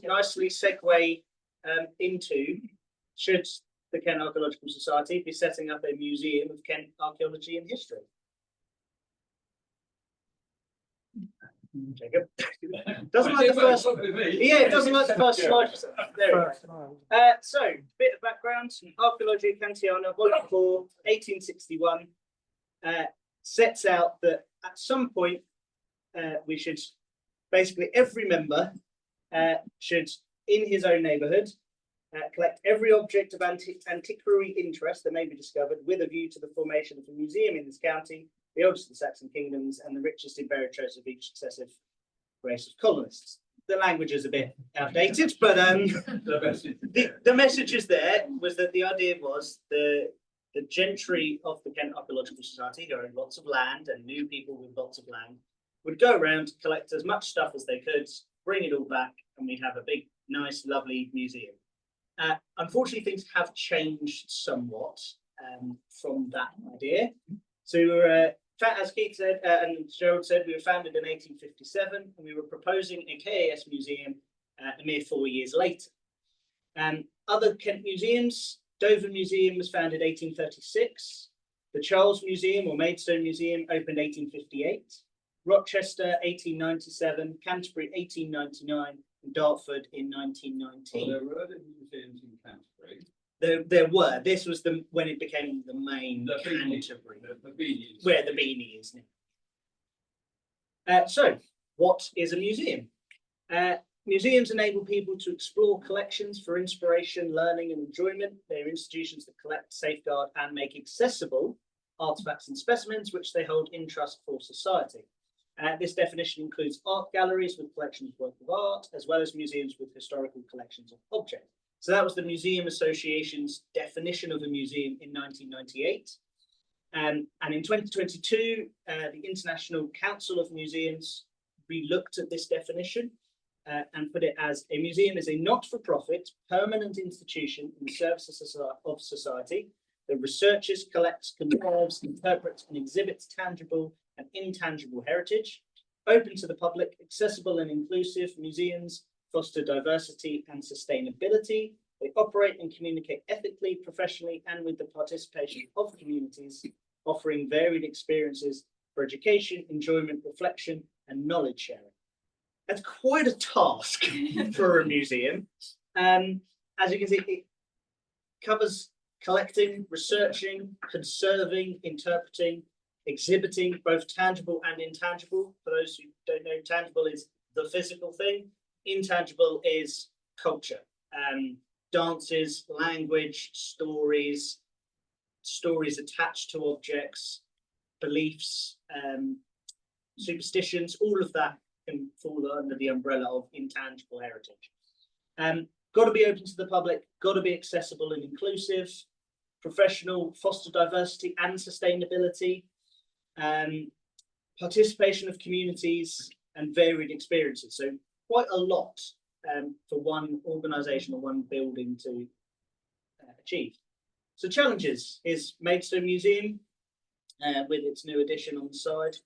nicely segue into, should the Kent Archaeological Society be setting up a museum of Kent archaeology and history? Jacob doesn't like the first. Yeah, it doesn't like the first slide. There we go. So, bit of background: Archaeology Kantiana, Volume 4, 1861, sets out that at some point we should basically every member should, in his own neighbourhood, collect every object of antiquary interest that may be discovered, with a view to the formation of a museum in this county, the oldest of the Saxon kingdoms and the richest in buried treasures of each successive race of colonists. The language is a bit outdated, but the message is there, was that the idea was the gentry of the Kent Archaeological Society, who owned lots of land and knew people with lots of land, would go around, collect as much stuff as they could, bring it all back, and we'd have a big, nice, lovely museum. Unfortunately, things have changed somewhat from that idea. So we were, as Keith said and Gerald said, we were founded in 1857, and we were proposing a KAS museum a mere 4 years later. Other Kent museums, Dover Museum was founded 1836, the Charles Museum or Maidstone Museum opened 1858, Rochester 1897, Canterbury 1899, and Dartford in 1919. Well, there were other museums in Canterbury. There were. This was when it became the main Canterbury, where the Beanie is now. So, what is a museum? Museums enable people to explore collections for inspiration, learning, and enjoyment. They're institutions that collect, safeguard, and make accessible artifacts and specimens which they hold in trust for society. This definition includes art galleries with collections of work of art, as well as museums with historical collections of objects. So that was the Museum Association's definition of a museum in 1998. And in 2022, the International Council of Museums re-looked at this definition and put it as: a museum is a not-for-profit, permanent institution in the service of society that researches, collects, conserves, interprets, and exhibits tangible and intangible heritage, open to the public, accessible and inclusive. Museums foster diversity and sustainability. They operate and communicate ethically, professionally, and with the participation of communities, offering varied experiences for education, enjoyment, reflection, and knowledge sharing. That's quite a task for a museum. As you can see, it covers collecting, researching, conserving, interpreting, exhibiting, both tangible and intangible. For those who don't know, tangible is the physical thing. Intangible is culture, dances, language, stories attached to objects, beliefs, superstitions. All of that can fall under the umbrella of intangible heritage. Got to be open to the public, got to be accessible and inclusive, professional, foster diversity and sustainability, participation of communities, and varied experiences. So quite a lot for one organisation or one building to achieve. So challenges is Maidstone Museum with its new addition on the side.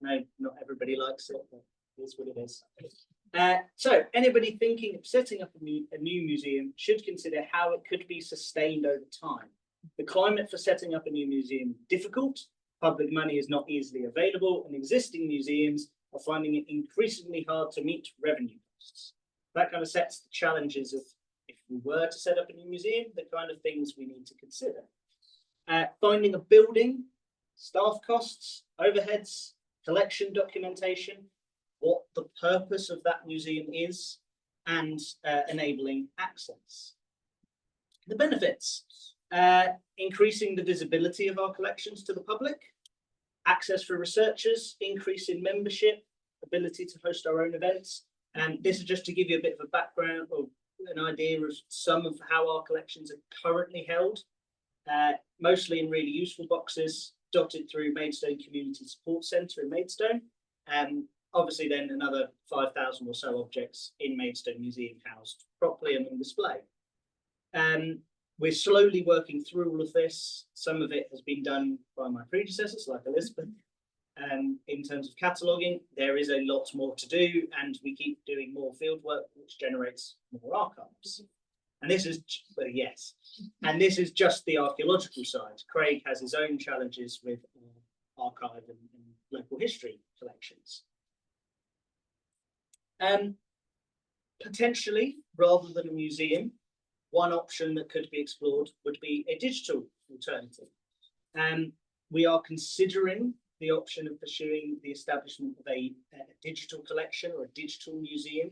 No, not everybody likes it, but it is what it is. So anybody thinking of setting up a new museum should consider how it could be sustained over time. The climate for setting up a new museum is difficult. Public money is not easily available, and existing museums are finding it increasingly hard to meet revenue costs. That kind of sets the challenges of, if we were to set up a new museum, the kind of things we need to consider. Finding a building, staff costs, overheads, collection documentation, what the purpose of that museum is, and enabling access. The benefits: increasing the visibility of our collections to the public, access for researchers, increase in membership, ability to host our own events. And this is just to give you a bit of a background or an idea of some of how our collections are currently held, mostly in really useful boxes dotted through Maidstone Community Support Centre in Maidstone. Obviously then another 5,000 or so objects in Maidstone Museum housed properly and on display. We're slowly working through all of this. Some of it has been done by my predecessors, like Elizabeth, In terms of cataloguing, there is a lot more to do, and we keep doing more fieldwork, which generates more archives. And this is, well, yes, and this is just the archaeological side. Craig has his own challenges with archive and local history collections. Potentially, rather than a museum, one option that could be explored would be a digital alternative. We are considering the option of pursuing the establishment of a digital collection or a digital museum.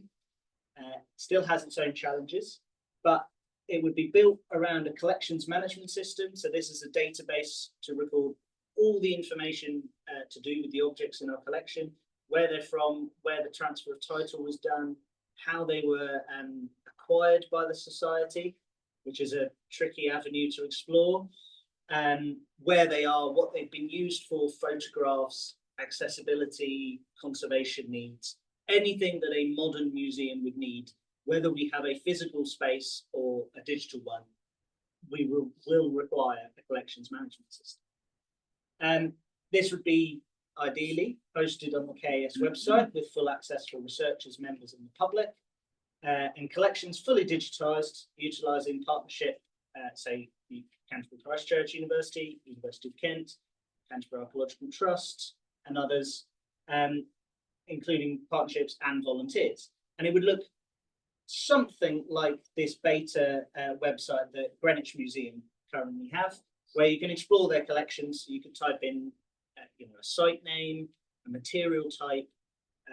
Still has its own challenges, but it would be built around a collections management system. So this is a database to record all the information to do with the objects in our collection, where they're from, where the transfer of title was done, how they were acquired by the society, which is a tricky avenue to explore, where they are, what they've been used for, photographs, accessibility, conservation needs, anything that a modern museum would need, whether we have a physical space or a digital one, we will require a collections management system. This would be ideally posted on the KAS website with full access for researchers, members and the public, and collections fully digitised, utilising partnership, say the Canterbury Christchurch University, University of Kent, Canterbury Archaeological Trust and others, including partnerships and volunteers. And it would look something like this beta website that Greenwich Museum currently have, where you can explore their collections. You could type in a site name, a material type,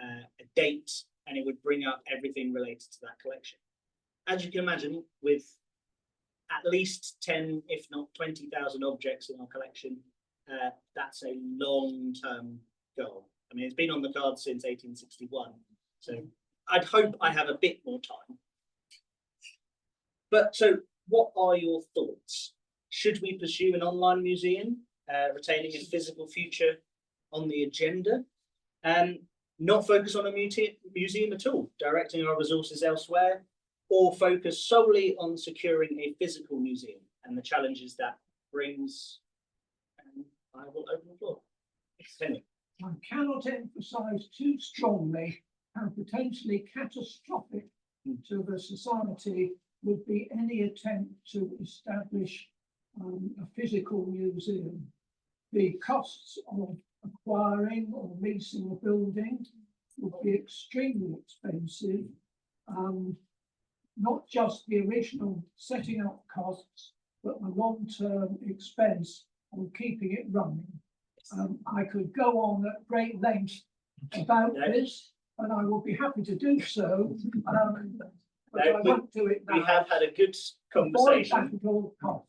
a date, and it would bring up everything related to that collection. As you can imagine, with at least 10, if not 20,000 objects in our collection, that's a long-term goal. I mean, it's been on the cards since 1861, so I'd hope I have a bit more time. But so what are your thoughts? Should we pursue an online museum, retaining a physical future on the agenda, and not focus on a museum at all, directing our resources elsewhere, or focus solely on securing a physical museum and the challenges that brings? I will open the floor. Henry. I cannot emphasise too strongly how potentially catastrophic to the society would be any attempt to establish a physical museum. The costs of acquiring or leasing a building would be extremely expensive. Not just the original setting up costs, but the long-term expense of keeping it running. I could go on at great length about this, and I will be happy to do so, but I won't do it now. We have had a good conversation. Avoid that at all costs.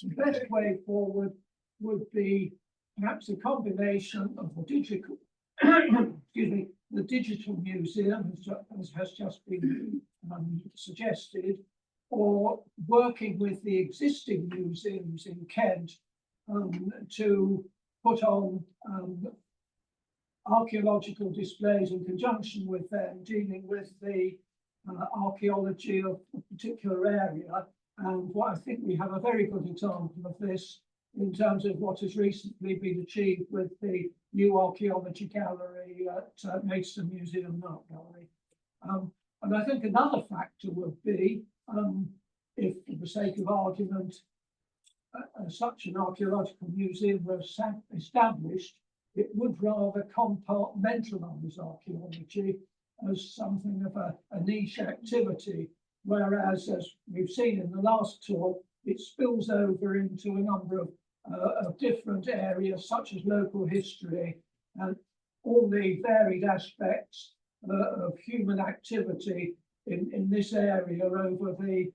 The best way forward would be perhaps a combination of the digital, excuse me, the digital museum, as has just been suggested, or working with the existing museums in Kent to put on archaeological displays in conjunction with them, dealing with the archaeology of a particular area. And what I think we have a very good example of this in terms of what has recently been achieved with the new archaeology gallery at Maidstone Museum and Art Gallery. And I think another factor would be, if for the sake of argument, such an archaeological museum was established, it would rather compartmentalise archaeology as something of a niche activity, whereas, as we've seen in the last talk, it spills over into a number of different areas, such as local history and all the varied aspects of human activity in this area over the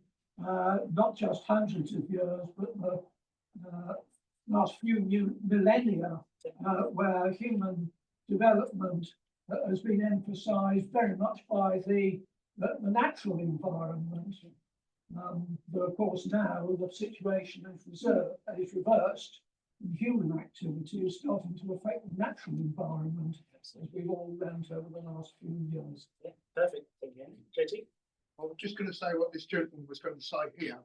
not just hundreds of years, but the last few millennia, where human development has been emphasised very much by the natural environment. But of course now the situation is reversed, and human activity is starting to affect the natural environment, as we've all learned over the last few years. Yeah, perfect. Thank you, JT. I was just going to say what this gentleman was going to say here.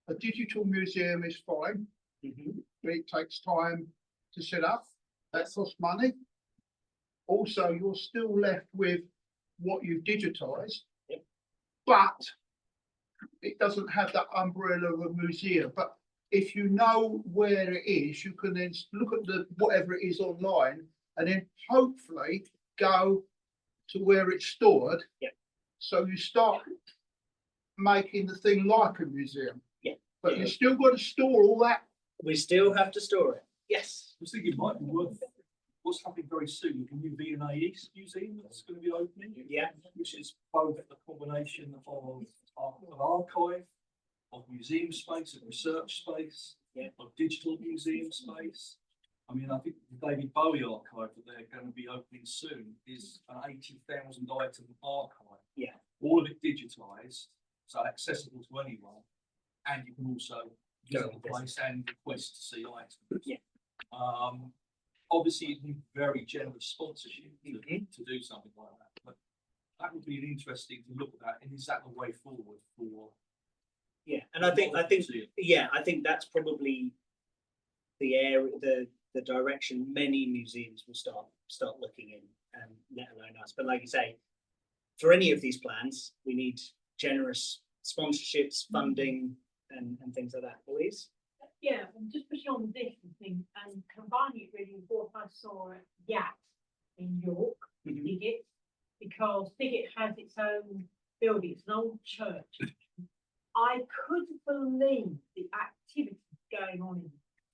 A digital museum is fine, but it takes time to set up. That costs money. Also, you're still left with what you've digitised. Yep. But it doesn't have that umbrella of a museum. But if you know where it is, you can then look at the whatever it is online and then hopefully go to where it's stored. Yep. So you start making the thing like a museum. Yeah. But Yeah. you still got to store all that. We still have to store it. Yes. I was thinking it might be worth, what's happening very soon, a new V&A East museum that's going to be opening. Yeah. Which is both a combination of archive, of museum space, of research space, Yeah. of digital museum space. I mean, I think the David Bowie archive that they're going to be opening soon is an 80,000 item archive. Yeah. All of it digitised, so accessible to anyone, and you can also visit Go the place and request to see items. Yeah. Obviously, you need very generous sponsorship Mhm. to do something like that, but that would be an interesting to look at, and is that the way forward for? Yeah, and I think that's probably the area, the direction many museums will start looking in, let alone us. But like you say, for any of these plans, we need generous sponsorships, funding, and things like that. Louise? Yeah, and just pushing on this thing and combining it really with what I saw at YAT in York, Mhm. Bigot, because Bigot has its own building, it's an old church. I couldn't believe the activity going on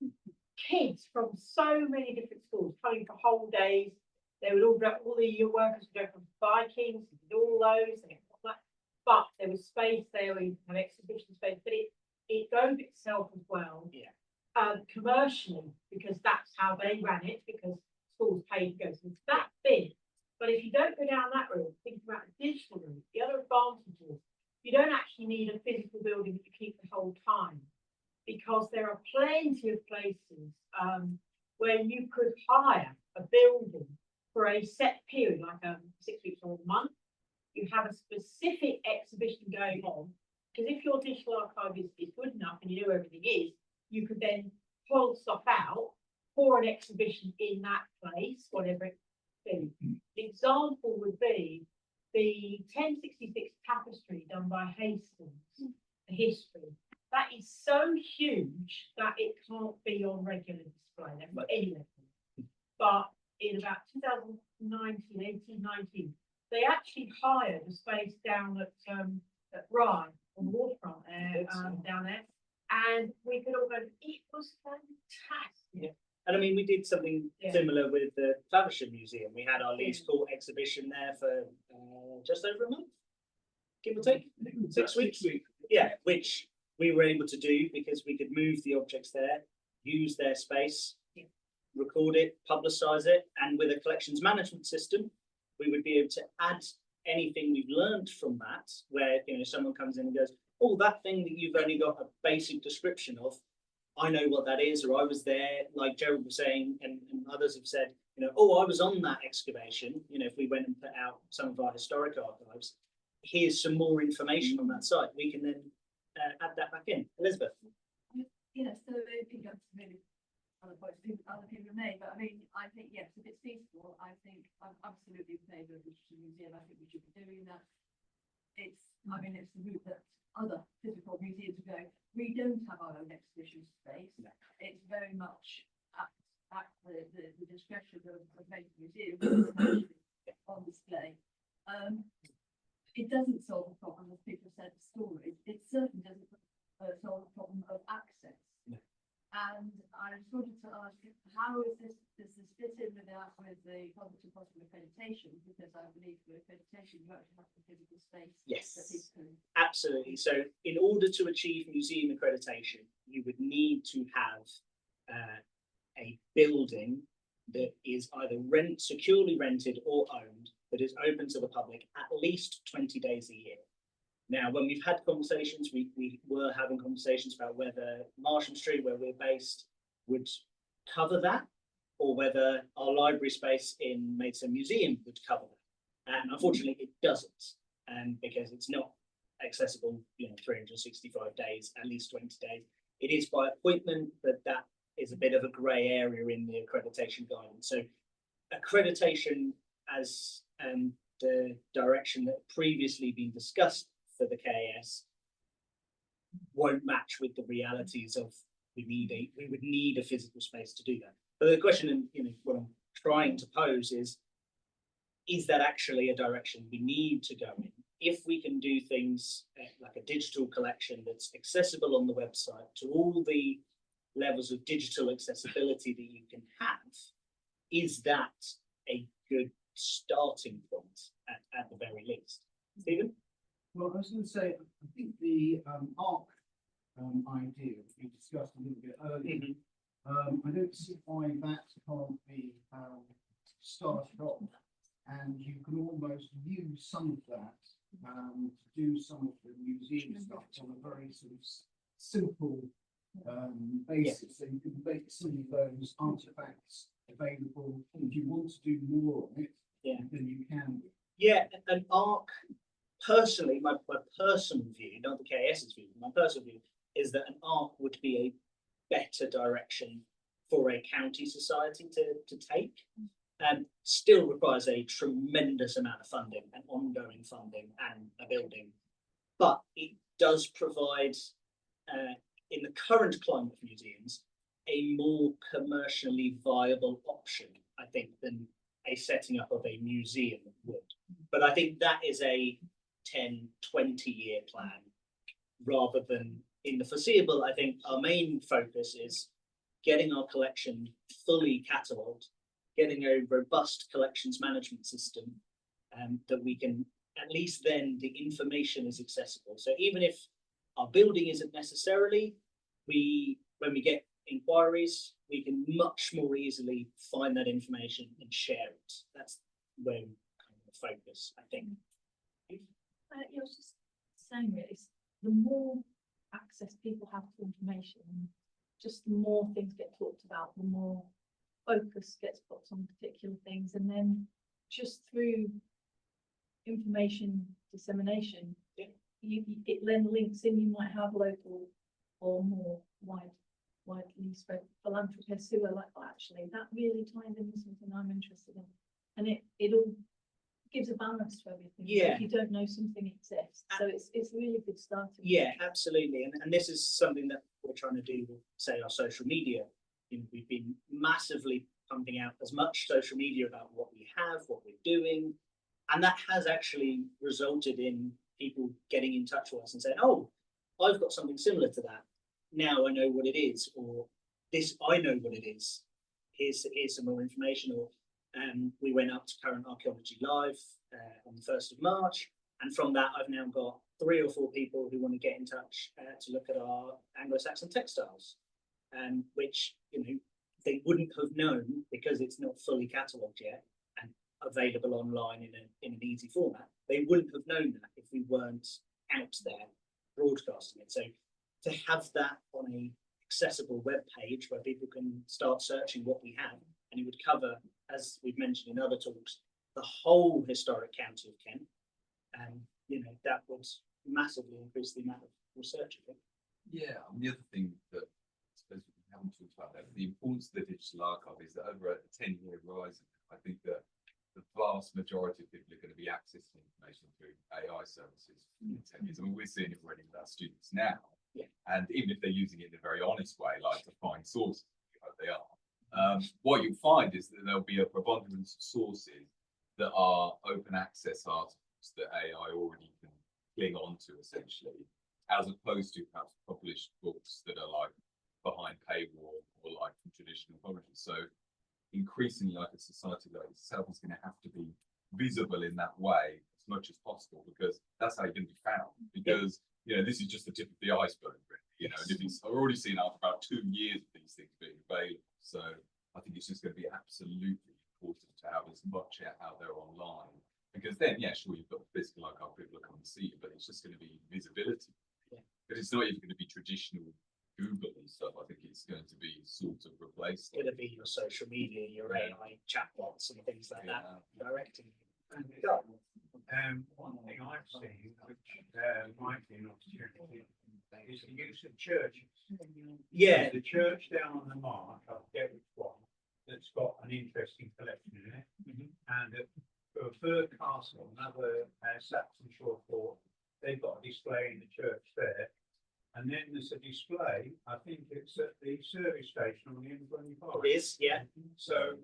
in it. Kids from so many different schools coming for whole days. They would all the workers would go from Vikings, did all those, and all that. But there was space there, we have exhibition space, but it drove itself as well. Yeah. Commercially, because that's how they ran it, because schools paid to go. So it's that big. But if you don't go down that route, think about the digital route, the other advantages, you don't actually need a physical building that you keep the whole time. Because there are plenty of places where you could hire a building for a set period, like 6 weeks or a month. You have a specific exhibition going on. Because if your digital archive is good enough and you know where everything is, you could then pull stuff out for an exhibition in that place, whatever it be. The example would be the 1066 tapestry done by Hastings, the history. That is so huge that it can't be on regular display at any level. But in about 2019, 18, 19, they actually hired a space down at Rye on the waterfront down there, and we could all go. It was fantastic. Yeah. And I mean, we did something similar with the Faversham Museum. We had our Leeds Court exhibition there for just over a month, give or take, 6 weeks. Yeah, which we were able to do because we could move the objects there, use their space, record it, publicise it, and with a collections management system, we would be able to add anything we've learned from that, where someone comes in and goes, oh, that thing that you've only got a basic description of, I know what that is, or I was there, like Gerald was saying, and others have said, oh, I was on that excavation. If we went and put out some of our historic archives, here's some more information on that site. We can then add that back in. Elizabeth? Yeah, so it pick up maybe other points other people have made, but I mean, I think, yes, if it's feasible, I think I'm absolutely in favour of a digital museum. I think we should be doing that. It's the route that other physical museums are going. We don't have our own exhibition space. No. It's very much at the discretion of major museums on display. It doesn't solve the problem, as people said, of storage. It certainly doesn't solve the problem of access. No. And I just wanted to ask, how is does this fit in with the positive possible accreditation? Because I believe for accreditation, you actually have the physical space. Yes, that people can... absolutely. So in order to achieve museum accreditation, you would need to have a building that is either securely rented or owned, that is open to the public at least 20 days a year. Now, when we've had conversations, we were having conversations about whether Marsham Street, where we're based, would cover that, or whether our library space in Maidstone Museum would cover that. And unfortunately, it doesn't, because it's not accessible, 365 days, at least 20 days. It is by appointment, but that is a bit of a grey area in the accreditation guidance. So accreditation as the direction that had previously been discussed for the KAS won't match with the realities of we would need a physical space to do that. But the question, and what I'm trying to pose is that actually a direction we need to go in? If we can do things like a digital collection that's accessible on the website to all the levels of digital accessibility that you can have, is that a good starting point at the very least? Stephen? Well, I was going to say, I think the ARC idea we discussed a little bit earlier. I don't see why that can't be started off, and you can almost use some of that to do some of the museum stuff on a very sort of simple basis. So you can make some of those artifacts available. If you want to do more on it, then you can. Yeah, an ARC, personally, my personal view, not the KAS's view, my personal view is that an ARC would be a better direction for a county society to take. Still requires a tremendous amount of funding and ongoing funding and a building, but it does provide, in the current climate of museums, a more commercially viable option, I think, than a setting up of a museum would. But I think that is a 10, 20-year plan rather than in the foreseeable. I think our main focus is getting our collection fully catalogued, getting a robust collections management system that we can, at least then the information is accessible. So even if our building isn't necessarily, when we get inquiries, we can much more easily find that information and share it. That's where we kind of focus, I think. I was just saying really, the more access people have to information, just the more things get talked about, the more focus gets put on particular things, and then just through information dissemination, it then links in. You might have local or more widely spread philanthropists who are like, oh, actually, that really ties into something I'm interested in, and it all gives a balance to everything. Yeah. If you don't know something exists, so it's really good starting. Yeah, absolutely, and this is something that we're trying to do with, say, our social media. We've been massively pumping out as much social media about what we have, what we're doing, and that has actually resulted in people getting in touch with us and saying, oh, I've got something similar to that. Now I know what it is, or this, I know what it is. Here's some more information. Or we went up to Current Archaeology Live on the 1st of March. And from that, I've now got 3 or 4 people who want to get in touch to look at our Anglo-Saxon textiles, which they wouldn't have known because it's not fully catalogued yet and available online in an easy format. They wouldn't have known that if we weren't out there broadcasting it. So to have that on a accessible web page where people can start searching what we have, and it would cover, as we've mentioned in other talks, the whole historic county of Kent, that would massively increase the amount of research, I think. Yeah, and the other thing that I suppose we haven't talked about that, the importance of the digital archive is that over a 10-year horizon, I think that the vast majority of people are going to be accessing information through AI services in 10 years. I mean, we're seeing it already with our students now. Yeah. And even if they're using it in a very honest way, like to find sources, we hope they are, what you'll find is that there'll be a preponderance of sources that are open access articles that AI already can cling onto, essentially, as opposed to perhaps published books that are like behind paywall or like from traditional publishers. So increasingly, like a society like itself is going to have to be visible in that way as much as possible, because that's how you're going to be found. Because this is just the tip of the iceberg, really. And if it's, I've already seen after about 2 years of these things being available. So I think it's just going to be absolutely important to have as much out there online, because then, yeah, sure, you've got the physical archive, people will come and see you, but it's just going to be visibility. Yeah. But it's not even going to be traditional Google and stuff. I think it's going to be sort of replaced. It's going to be your social media, your AI chatbots and things like that directing you. One thing I've seen, which might be an opportunity, is the use of churches. Yeah. The church down on the mark, I forget which one, that's got an interesting collection in it. And for Bird Castle, another Saxon shore fort, they've got a display in the church there. And then there's a display, I think it's at the service station on the M25. It is, yeah. So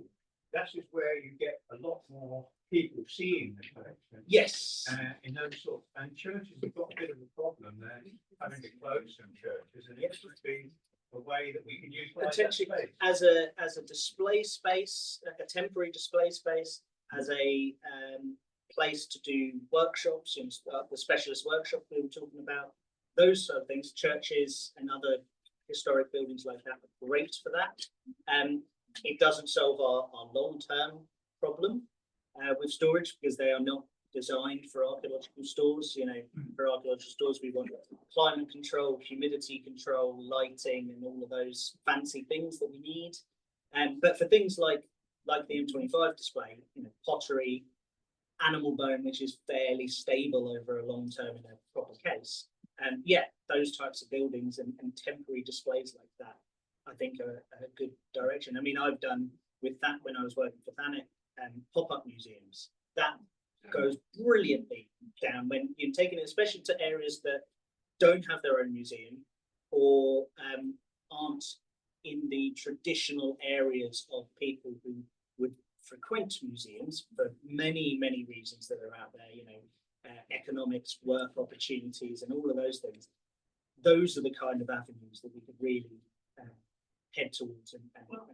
that's just where you get a lot more people seeing the collection. Yes. In those sort and churches have got a bit of a problem there, having to close some churches, and it would be a way that we can use Potentially as a display space, like a temporary display space, as a place to do workshops, and the specialist workshop we were talking about, those sort of things. Churches and other historic buildings like that are great for that. It doesn't solve our long-term problem with storage, because they are not designed for archaeological stores. You know, for archaeological stores, we want climate control, humidity control, lighting, and all of those fancy things that we need. But for things like the M25 display, you know, pottery, animal bone, which is fairly stable over a long term in a proper case. Yeah, those types of buildings and temporary displays like that, I think are a good direction. I mean, I've done with that when I was working for Thanet, pop-up museums. That goes brilliantly down when you're taking it, especially to areas that don't have their own museum or aren't in the traditional areas of people who would frequent museums for many, many reasons that are out there, you know, economics, work opportunities, and all of those things. Those are the kind of avenues that we could really head towards and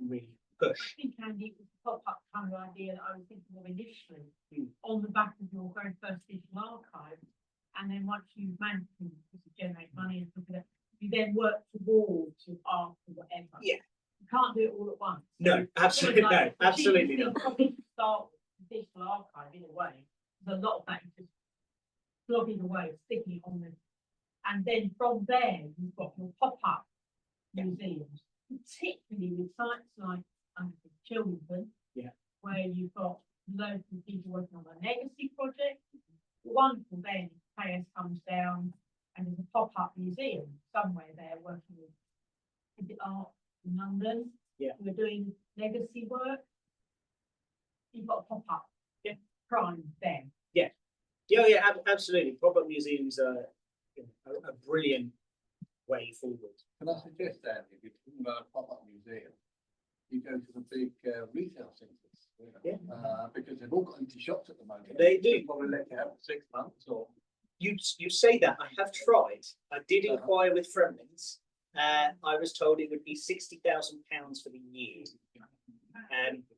really push. I think, Andy, it was the pop-up kind of idea that I was thinking of initially, on the back of your very first digital archive. And then once you've managed to generate money and stuff like that, you then work towards your art or whatever. Yeah. You can't do it all at once. No, absolutely no, absolutely not. Probably to start with the digital archive in a way. There's a lot of that is just blogging away, sticking it on the, and then from there you've got your pop-up museums, particularly with sites like Children, where you've got local people working on a legacy project. Wonderful then, KAS comes down and there's a pop-up museum somewhere there working with, is it art in London? Yeah. We're doing legacy work. You've got a pop-up. Yeah. Prime there. Yeah, absolutely. Pop-up museums are, you know, a brilliant way forward. Can I suggest, Andy, if you're talking about a pop-up museum, you go to the big retail centres. Yeah. Because they've all got empty shops at the moment. They do. They'll probably let you have 6 months or. You say that. I have tried. I did inquire with Fremlings. I was told it would be £60,000 for the year,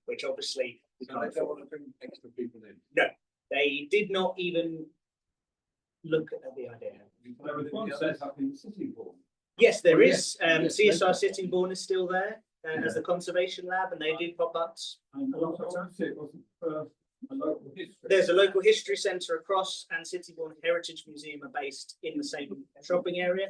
which obviously we So can't they don't afford. want to bring extra people in. No, they did not even look at the idea. There was one set up in Sittingbourne. Yes, there Oh, is. yes, CSR yes. Sittingbourne is still there as the conservation lab, and they do pop-ups. And obviously it wasn't for a local history. There's a local history centre across, and Sittingbourne Heritage Museum are based in the same shopping area.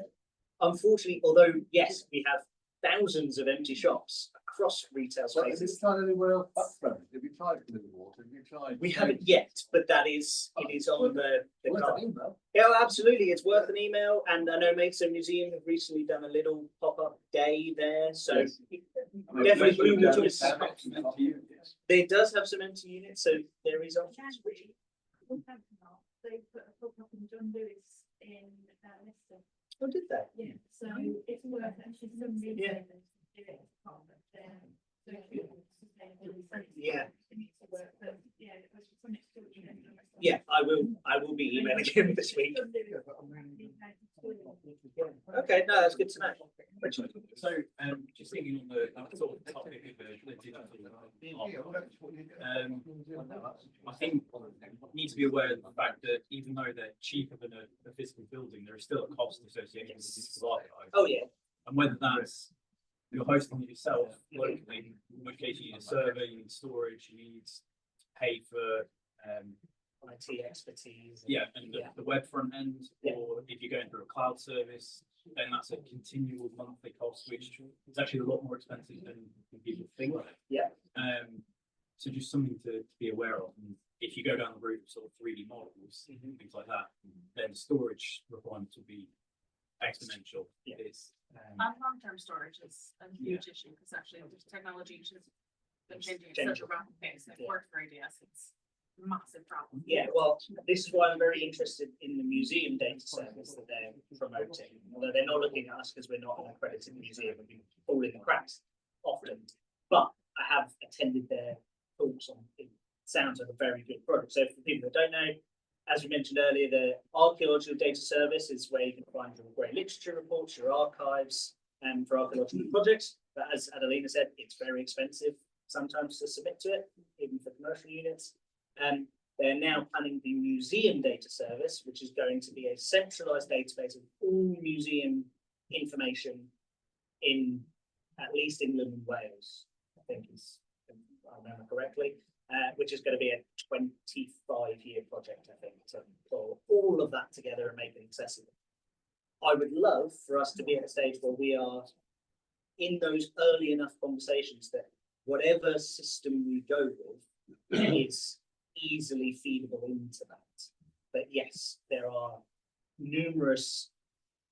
Unfortunately, although yes, we have thousands of empty shops across retail So have you spaces. tried anywhere else but Flemish? Have you tried Blue Water? Have you tried? We haven't yet, but it is on the Worth card. an email. Yeah, absolutely. It's worth an email. And I know Maidstone Museum have recently done a little pop-up day there. So Yes. definitely Blue Blue Water Water is, They it does have some empty units, so there is options. They put a pop-up in John Lewis in Leicester. Oh, did they? Yeah, so it's worth actually some retailers do it as part of their social sustainability. Yeah. It needs to work, but yeah, it was from next door. Yeah, I will be emailing him this week. Okay, no, that's good to know. So, just thinking on the sort of topic of the digital I think we need to be aware of the fact that even though they're cheaper than a physical building, there is still a cost associated with the digital archive. Oh, yeah. And whether that's you're hosting it yourself locally, in which case you need a server, you need storage, you need to pay for IT expertise. yeah, and the web front end, Yeah. or if you're going through a cloud service, then that's a continual monthly cost, which is actually a lot more expensive than people think. Yeah. So just something to be aware of. And if you go down the route of sort of 3D models, things like that, then storage requirements will be exponential. Yeah. It's, Long-term storage is a huge issue because actually there's technology which has been changing at such a rapid pace. It worked for ADS. It's massive problem. Yeah, well, this is why I'm very interested in the museum data service that they're promoting. Although they're not looking at us because we're not an accredited museum and we fall in the cracks often. But I have attended their talks on it. Sounds like a very good product. So for people that don't know, as we mentioned earlier, the Archaeological data service is where you can find your great literature reports, your archives, and for archaeological projects. But as Adelina said, it's very expensive sometimes to submit to it, even for commercial units. And they're now planning the museum data service, which is going to be a centralized database of all museum information in at least England and Wales, I think is, if I remember correctly, which is going to be a 25-year project, I think, to pull all of that together and make it accessible. I would love for us to be at a stage where we are in those early enough conversations that whatever system we go with is easily feedable into that. But yes, there are numerous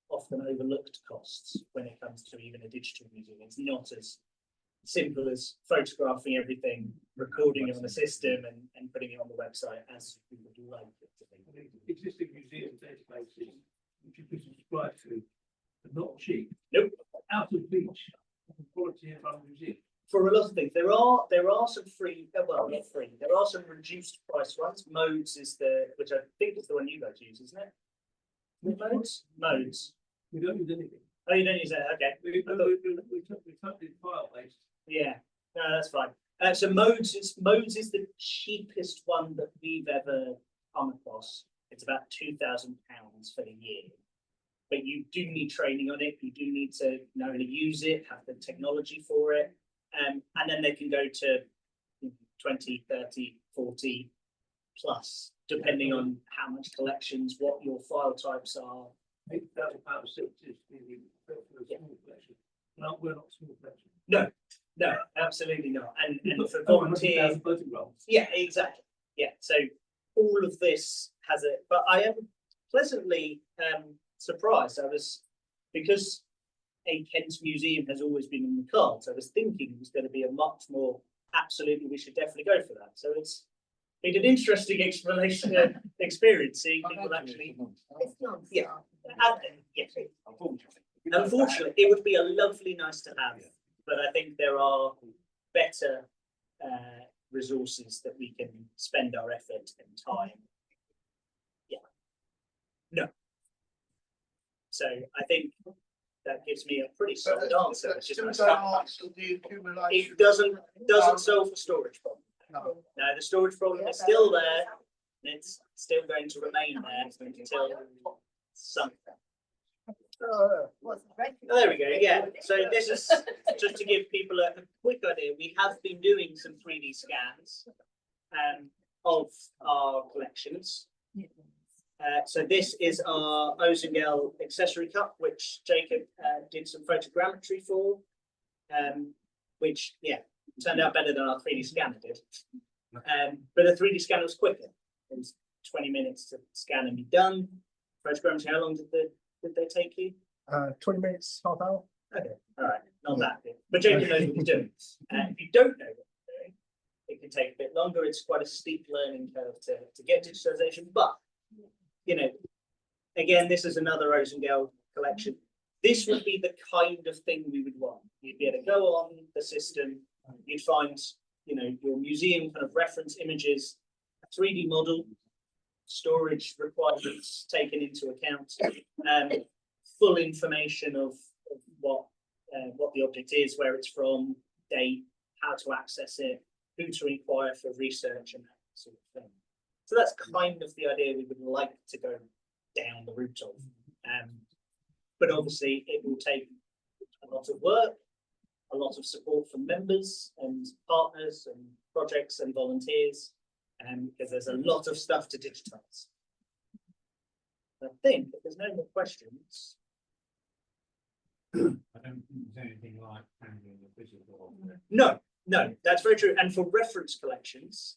often overlooked costs when it comes to even a digital museum. It's not as simple as photographing everything, recording it on the system and putting it on the website as we would like it to be. Existing museum databases, which you could subscribe to, are not cheap. Nope. Out of reach of the quality of our museum. For a lot of things, there are some free, well, not free, there are some reduced price ones. Modes is which I think is the one you guys use, isn't it? Modes? Modes. We don't use anything. Oh, you don't use that, okay. We totally file based. Yeah, no, that's fine. So modes is the cheapest one that we've ever come across. It's about £2,000 for the year. But you do need training on it. You do need to know how to use it, have the technology for it. And then they can go to 20, 30, 40 plus, depending on how much collections, what your file types are. £8,000 is really for a small collection. No, we're not small collection. No, absolutely not. And for Oh, volunteer, 100,000 photographs. yeah, exactly. Yeah, so all of this has it, but I am pleasantly surprised. Because a Kent museum has always been in the cards, I was thinking it was going to be a much more absolutely, we should definitely go for that. So it's been an interesting explanation experience seeing people actually. It's non-stop. Yeah. Yes. Unfortunately, it would be a lovely nice to have, but I think there are better resources that we can spend our effort and time. Yeah. No. So I think that gives me a pretty solid answer. Which is Still nice. don't answer the accumulation. It doesn't solve the storage problem. No. No, the storage problem is still there. And it's still going to remain there until something. Oh, there we go. Yeah. So this is just to give people a quick idea. We have been doing some 3D scans of our collections. So this is our Ozengel accessory cup, which Jacob did some photogrammetry for, which turned out better than our 3D scanner did. But the 3D scanner was quicker. It was 20 minutes to scan and be done. Photogrammetry, how long did they take you? 20 minutes, half hour. Okay, all right, not that big. But Jacob knows what he's doing. If you don't know what you're doing, it can take a bit longer. It's quite a steep learning curve to get digitalization. But, you know, again, this is another Ozengel collection. This would be the kind of thing we would want. You'd be able to go on the system, you'd find, you know, your museum kind of reference images, a 3D model, storage requirements taken into account, full information of what the object is, where it's from, date, how to access it, who to inquire for research and that sort of thing. So that's kind of the idea we would like to go down the route of. But obviously it will take a lot of work, a lot of support from members and partners and projects and volunteers, because there's a lot of stuff to digitize. I think if there's no more questions. I don't think there's anything like handling the physical. No, that's very true. And for reference collections,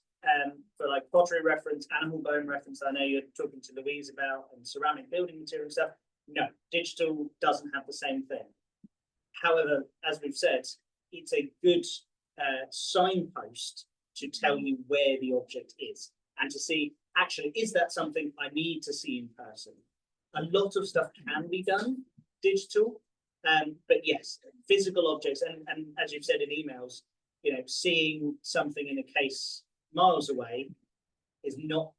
for like pottery reference, animal bone reference, I know you're talking to Louise about, and ceramic building material stuff. No, digital doesn't have the same thing. However, as we've said, it's a good signpost to tell you where the object is. and to see, actually, is that something I need to see in person? A lot of stuff can be done digital, but yes, physical objects, and as you've said in emails, you know, seeing something in a case miles away is not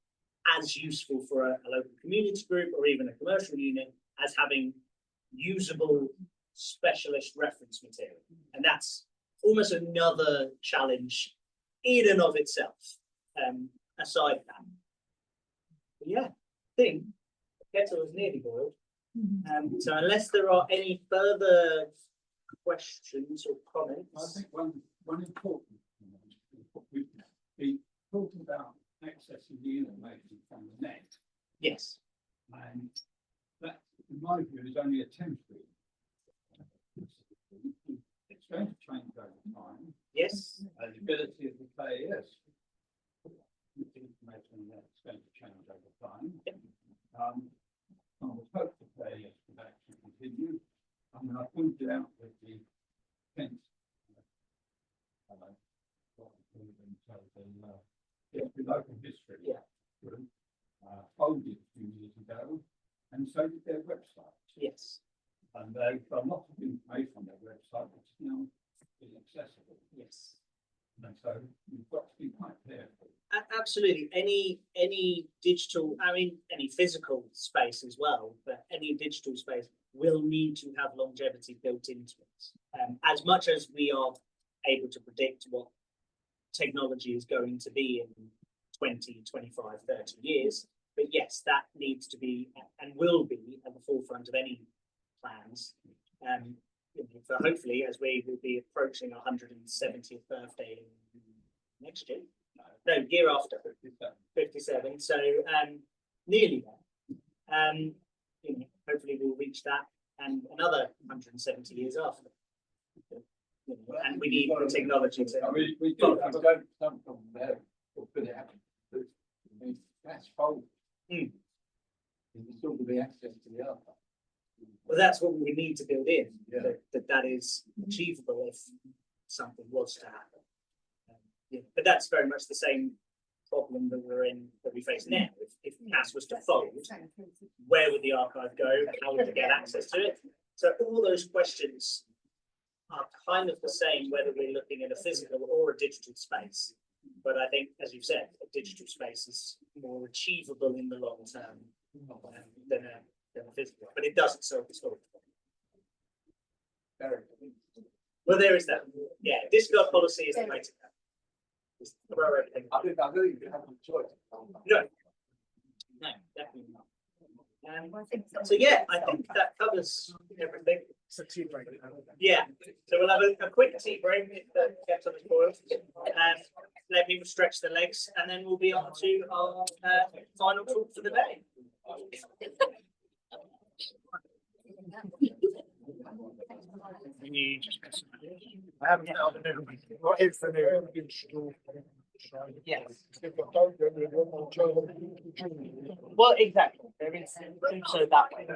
as useful for a local community group or even a commercial unit as having usable specialist reference material. And that's almost another challenge in and of itself, aside that. But yeah, I think the kettle is nearly boiled. So unless there are any further questions or comments. I think one important thing, we talked about accessing the information from the net, Yes. and that, in my view, is only a temporary. It's going to change over time. Yes. The ability of the KAS, the information that's going to change over time. I would hope the KAS would actually continue. I mean, I pointed out that the fence, the local history. Yeah. Folded a few years ago, and so did their website. Yes. And they've got a lot of information on their website, which now is accessible. Yes. And so you've got to be quite careful. Absolutely. Any digital, I mean, any physical space as well, but any digital space will need to have longevity built into it. As much as we are able to predict what technology is going to be in 20, 25, 30 years, but yes, that needs to be and will be at the forefront of any plans. For hopefully, as we will be approaching our 170th birthday next year. No, year after 57. So nearly there. Hopefully we'll reach that and another 170 years after. And we need the technology to. I mean, we do have some from there, or could it happen? That's folded. There's still to be access to the other. Well, that's what we need to build in, Yeah. that is achievable if something was to happen. But that's very much the same problem that we face now. If KAS was to fold, where would the archive go? How would we get access to it? So all those questions are kind of the same whether we're looking at a physical or a digital space. But I think, as you've said, a digital space is more achievable in the long term than a physical. But it doesn't solve the problem. Well, there is that. Yeah, discard policy is the way to go. Just throw everything. I think you have a choice. No, definitely not. So yeah, I think that covers everything. It's a tea break. Yeah, so we'll have a quick tea break if the kettle is boiled, and let people stretch their legs, and then we'll be on to our final talk for the day. I haven't found the new. What is the new? Yes. Well, exactly. There is so that way.